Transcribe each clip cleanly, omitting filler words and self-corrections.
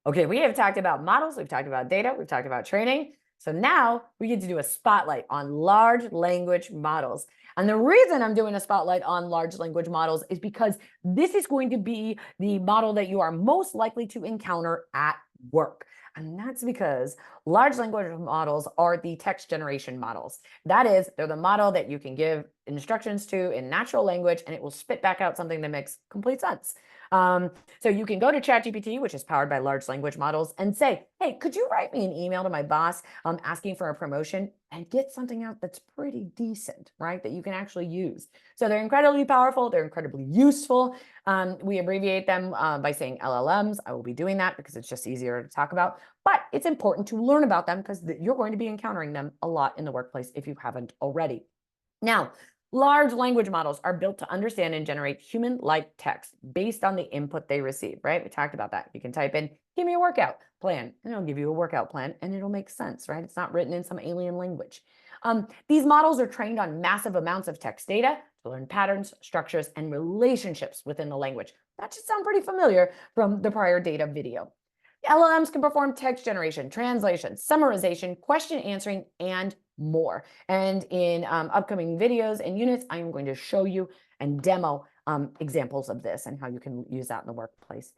Okay, we have talked about models, we've talked about data, we've talked about training. So now we get to do a spotlight on large language models. And the reason I'm doing a spotlight on large language models is because this is going to be the model that you are most likely to encounter at work. And that's because large language models are the text generation models. That is, they're the model that you can give instructions to in natural language, and it will spit back out something that makes complete sense. So you can go to ChatGPT, which is powered by large language models, and say, hey, could you write me an email to my boss asking for a promotion, and get something out that's pretty decent, right? That you can actually use. So they're incredibly powerful. They're incredibly useful. We abbreviate them by saying LLMs. I will be doing that because it's just easier to talk about. But it's important to learn about them because you're going to be encountering them a lot in the workplace if you haven't already. Now, large language models are built to understand and generate human-like text based on the input they receive, right? We talked about that. You can type in, give me a workout plan, and it'll give you a workout plan, and it'll make sense, right? It's not written in some alien language. These models are trained on massive amounts of text data to learn patterns, structures, and relationships within the language. That should sound pretty familiar from the prior data video. LLMs can perform text generation, translation, summarization, question answering, and more. And in upcoming videos and units, I am going to show you and demo examples of this and how you can use that in the workplace.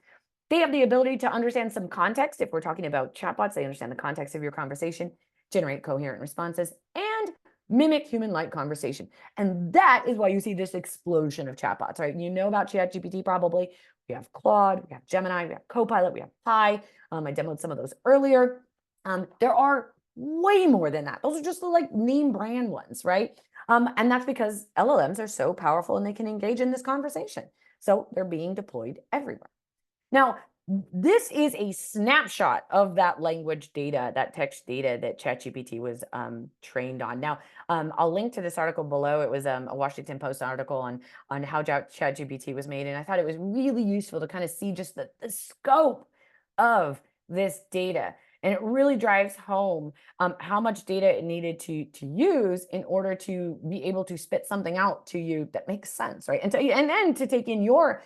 They have the ability to understand some context. If we're talking about chatbots, they understand the context of your conversation, generate coherent responses, and mimic human-like conversation. And that is why you see this explosion of chatbots, right? You know about ChatGPT probably. We have Claude, we have Gemini, we have Copilot, we have Pi. I demoed some of those earlier. There are way more than that. Those are just the like name brand ones, right? And that's because LLMs are so powerful and they can engage in this conversation. So they're being deployed everywhere. Now, this is a snapshot of that language data, that text data that ChatGPT was trained on. Now, I'll link to this article below. It was a Washington Post article on how ChatGPT was made. And I thought it was really useful to kind of see just the scope of this data. And it really drives home how much data it needed to use in order to be able to spit something out to you that makes sense, right? And then to take in your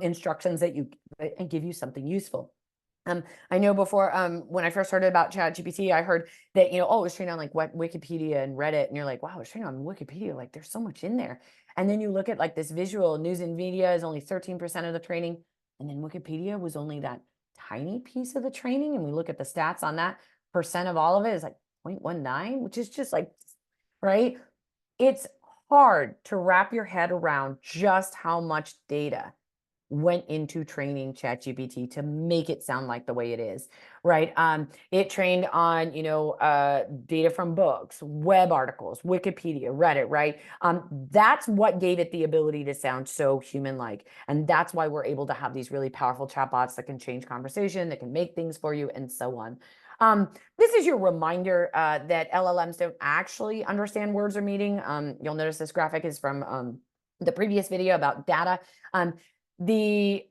instructions that you and give you something useful. I know before when I first heard about ChatGPT, I heard that, oh, it was trained on like Wikipedia and Reddit, and you're like, wow, it's trained on Wikipedia, like there's so much in there. And then you look at like this visual news and media is only 13% of the training, and then Wikipedia was only that tiny piece of the training, and we look at the stats on that, percent of all of it is like 0.19, which is just like, right? It's hard to wrap your head around just how much data went into training ChatGPT to make it sound like the way it is, right? It trained on, data from books, web articles, Wikipedia, Reddit, right? That's what gave it the ability to sound so human-like. And that's why we're able to have these really powerful chatbots that can change conversation, that can make things for you, and so on. This is your reminder that LLMs don't actually understand words or meaning. You'll notice this graphic is from the previous video about data. The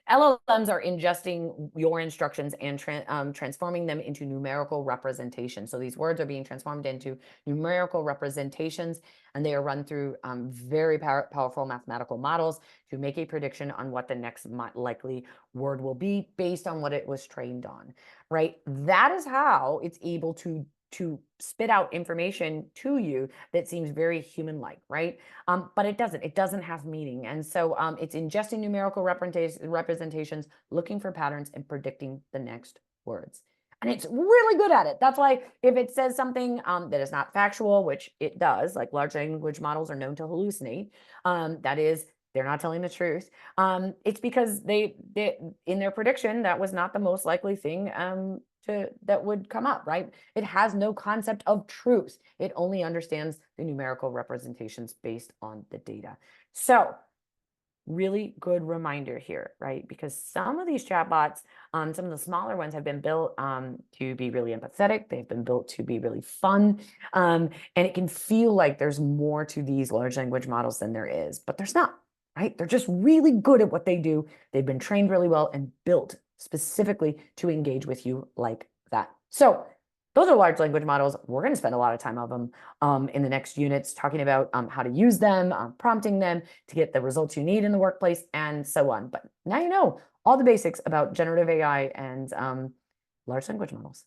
LLMs are ingesting your instructions and transforming them into numerical representations. So these words are being transformed into numerical representations, and they are run through very powerful mathematical models to make a prediction on what the next likely word will be based on what it was trained on, right? That is how it's able to spit out information to you that seems very human-like, right? But it doesn't have meaning. And so it's ingesting numerical representations, looking for patterns, and predicting the next words. And it's really good at it. That's why if it says something that is not factual, which it does, like large language models are known to hallucinate, that is, they're not telling the truth. It's because they in their prediction, that was not the most likely thing that would come up, right? It has no concept of truth. It only understands the numerical representations based on the data. So really good reminder here, right? Because some of these chatbots, some of the smaller ones have been built to be really empathetic. They've been built to be really fun. And it can feel like there's more to these large language models than there is, but there's not, right? They're just really good at what they do. They've been trained really well and built specifically to engage with you like that. So those are large language models. We're going to spend a lot of time on them in the next units, talking about how to use them, prompting them to get the results you need in the workplace, and so on. But now you know all the basics about generative AI and large language models.